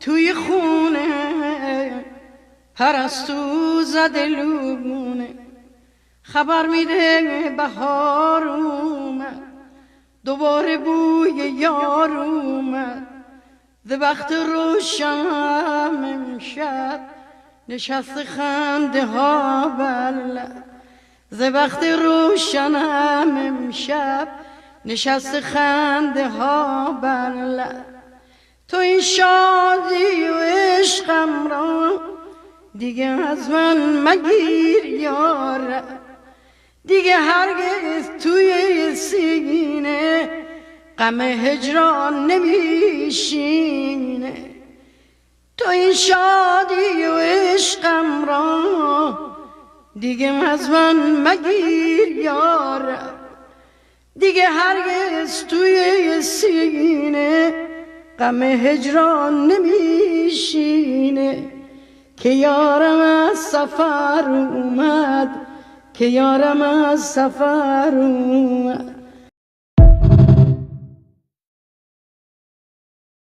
توی خونه پرستو زده لونه، خبر میده بهار اومد، دوباره بوی یار اومد. ز وقت روشنم امشب نشست خنده ها بر لب، ز وقت روشنم امشب نشست خنده ها بر لب. تو این شادی و عشقم را دیگه از من مگیر یارب، دیگه هرگز توی سینه غم هجران نمیشینه. تو این شادی و عشقم را دیگه از من مگیر یارب، دیگه هرگز توی سینه غم هجران نمیشینه. که یارم از سفر اومد، که یارم از سفر اومد.